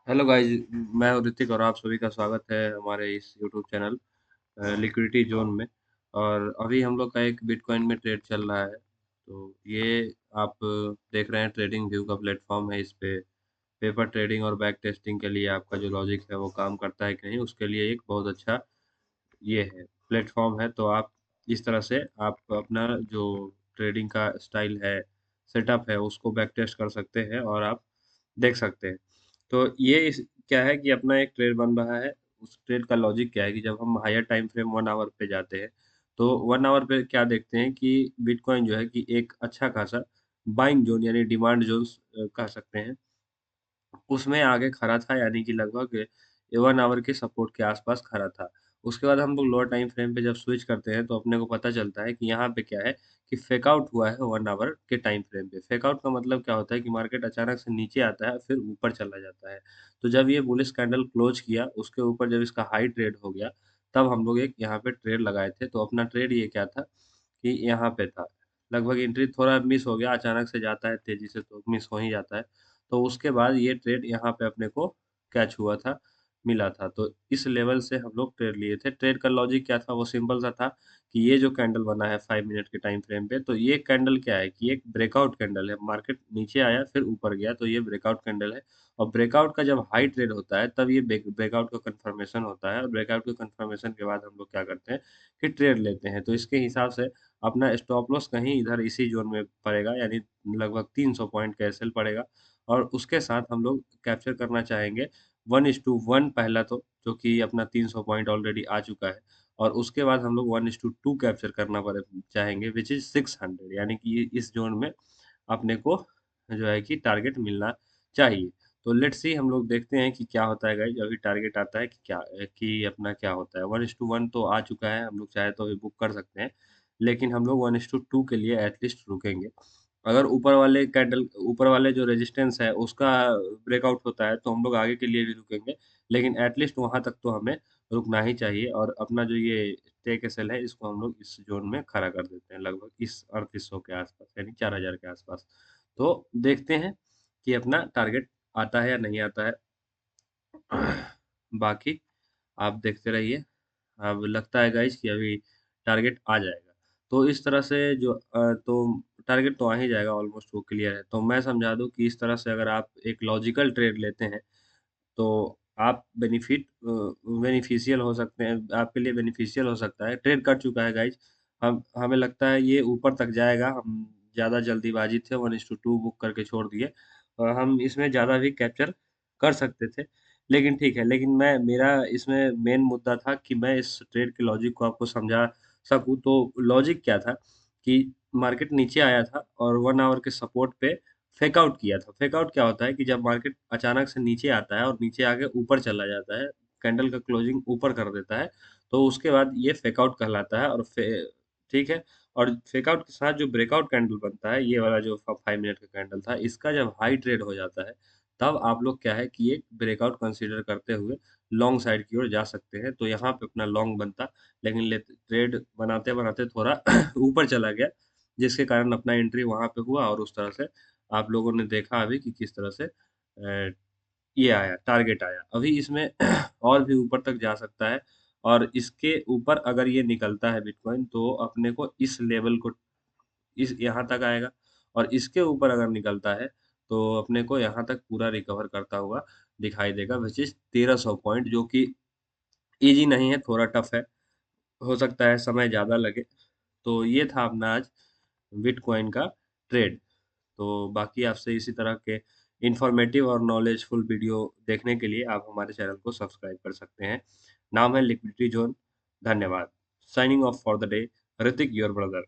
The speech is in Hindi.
Hello guys. मैं हूं ऋतिक और आप सभी का स्वागत है हमारे इस यूट्यूब चैनल लिक्विडिटी जोन में। और अभी हम लोग का एक बिटकॉइन में ट्रेड चल रहा है। तो ये आप देख रहे हैं, ट्रेडिंग व्यू का प्लेटफॉर्म है। इस पे पेपर ट्रेडिंग और बैक टेस्टिंग के लिए आपका जो लॉजिक है वो काम करता है कि नहीं, उसके लिए एक बहुत अच्छा ये है प्लेटफॉर्म है। तो आप इस तरह से आप अपना जो ट्रेडिंग का स्टाइल है, सेटअप है, उसको बैक टेस्ट कर सकते हैं और आप देख सकते हैं। तो क्या है कि अपना एक ट्रेड बन रहा है। उस ट्रेड का लॉजिक क्या है कि जब हम हायर टाइम फ्रेम 1 आवर पे जाते हैं, तो 1 आवर पे क्या देखते हैं कि बिटकॉइन जो है कि एक अच्छा खासा बाइंग जोन यानी डिमांड जोन कह सकते हैं, उसमें आगे खड़ा था। यानी कि लगभग 1 आवर के सपोर्ट के आसपास खड़ा था। उसके बाद हम लोग लोअर टाइम फ्रेम पे जब स्विच करते हैं तो अपने को पता चलता है कि यहाँ पे क्या है कि फेक आउट हुआ है 1 आवर के टाइम फ्रेम पे। फेक आउट का मतलब क्या होता है कि मार्केट अचानक से नीचे आता है फिर ऊपर चला जाता है। तो जब ये बुलिश कैंडल क्लोज किया, उसके ऊपर जब इसका हाई ट्रेड हो गया, तब हम लोग एक यहाँ पे ट्रेड लगाए थे। तो अपना ट्रेड ये क्या था कि यहाँ पे था। लगभग एंट्री थोड़ा मिस हो गया, अचानक से जाता है तेजी से तो मिस हो ही जाता है। तो उसके बाद ये ट्रेड यहाँ पे अपने को कैच हुआ था, मिला था। तो इस लेवल से हम लोग ट्रेड लिए थे। ट्रेड का लॉजिक क्या था, वो सिंपल सा था कि ये जो कैंडल बना है 5 मिनट के टाइम फ्रेम पे, तो ये कैंडल क्या है कि एक ब्रेकआउट कैंडल है। मार्केट नीचे आया फिर ऊपर गया, तो ये ब्रेकआउट कैंडल है। और ब्रेकआउट का जब हाई ट्रेड होता है तब ये ब्रेकआउट का कंफर्मेशन होता है। और ब्रेकआउट के कंफर्मेशन के बाद हम लोग क्या करते हैं कि ट्रेड लेते हैं। तो इसके हिसाब से अपना स्टॉप लॉस कहीं इधर इसी जोन में पड़ेगा, यानी लगभग 300 पॉइंट का एसएल पड़ेगा। और उसके साथ हम लोग कैप्चर करना चाहेंगे 1:1 पहला, तो जो कि अपना 300 पॉइंट ऑलरेडी आ चुका है। और उसके बाद हम लोग 1:2 कैप्चर करना पड़े चाहेंगे, विच इज 600, यानी कि इस जोन में अपने को जो है कि टारगेट मिलना चाहिए। तो लेट्स सी, हम लोग देखते हैं कि क्या होता है गाइज। अभी टारगेट आता है कि क्या, कि अपना क्या होता है। 1:1 तो आ चुका है, हम लोग चाहे तो अभी बुक कर सकते हैं, लेकिन हम लोग 1:2 के लिए एटलीस्ट रुकेंगे। अगर ऊपर वाले जो रेजिस्टेंस है उसका ब्रेकआउट होता है तो हम लोग आगे के लिए भी रुकेंगे, लेकिन एटलीस्ट वहां तक तो हमें रुकना ही चाहिए। और अपना जो ये टेक एसएल है, इसको हम लोग इस जोन में खड़ा कर देते हैं, लगभग इस 3800 के आसपास, यानी 4000 के आसपास। तो देखते हैं कि अपना टारगेट आता है या नहीं आता है। बाकी आप देखते रहिए। अब लगता है गाइस कि अभी टारगेट आ जाएगा। तो इस तरह से तो टारगेट तो आ ही जाएगा, ऑलमोस्ट वो क्लियर है। तो मैं समझा दूं कि इस तरह से अगर आप एक लॉजिकल ट्रेड लेते हैं तो आप बेनिफिशियल हो सकते हैं, आपके लिए बेनिफिशियल हो सकता है। ट्रेड कर चुका है गाइज। हम हमें लगता है ये ऊपर तक जाएगा। हम ज़्यादा जल्दीबाजी थे, 1:2 बुक करके छोड़ दिए। और हम इसमें ज़्यादा भी कैप्चर कर सकते थे, लेकिन ठीक है। लेकिन मैं मेरा इसमें मेन मुद्दा था कि मैं इस ट्रेड के लॉजिक को आपको समझा सकूं। तो लॉजिक क्या था कि मार्केट नीचे आया था और 1 आवर के सपोर्ट पे फेक आउट किया था। फेक आउट क्या होता है कि जब मार्केट अचानक से नीचे आता है और नीचे आके ऊपर चला जाता है, कैंडल का क्लोजिंग ऊपर कर देता है, तो उसके बाद ये फेक आउट कहलाता है। ठीक है। और फेक आउट के साथ जो ब्रेकआउट कैंडल बनता है, ये वाला जो 5 मिनट का कैंडल था, इसका जब हाई ट्रेड हो जाता है, तब आप लोग क्या है कि एक ब्रेकआउट कंसीडर करते हुए लॉन्ग साइड की ओर जा सकते हैं। तो यहाँ पे अपना लॉन्ग बनता, लेकिन ट्रेड बनाते बनाते थोड़ा ऊपर चला गया, जिसके कारण अपना एंट्री वहां पे हुआ। और उस तरह से आप लोगों ने देखा अभी कि किस तरह से ये आया, टारगेट आया। अभी इसमें और भी ऊपर तक जा सकता है। और इसके ऊपर अगर ये निकलता है बिटकॉइन, तो अपने को इस लेवल को, इस यहाँ तक आएगा। और इसके ऊपर अगर निकलता है तो अपने को यहाँ तक पूरा रिकवर करता हुआ दिखाई देगा, विच इज 1300 पॉइंट, जो कि इजी नहीं है, थोड़ा टफ है। हो सकता है समय ज़्यादा लगे। तो ये था अपना आज बिटकॉइन का ट्रेड। तो बाकी आपसे इसी तरह के इंफॉर्मेटिव और नॉलेजफुल वीडियो देखने के लिए आप हमारे चैनल को सब्सक्राइब कर सकते हैं। नाम है लिक्विडिटी जोन। धन्यवाद। Signing off for the day, Hrithik your brother.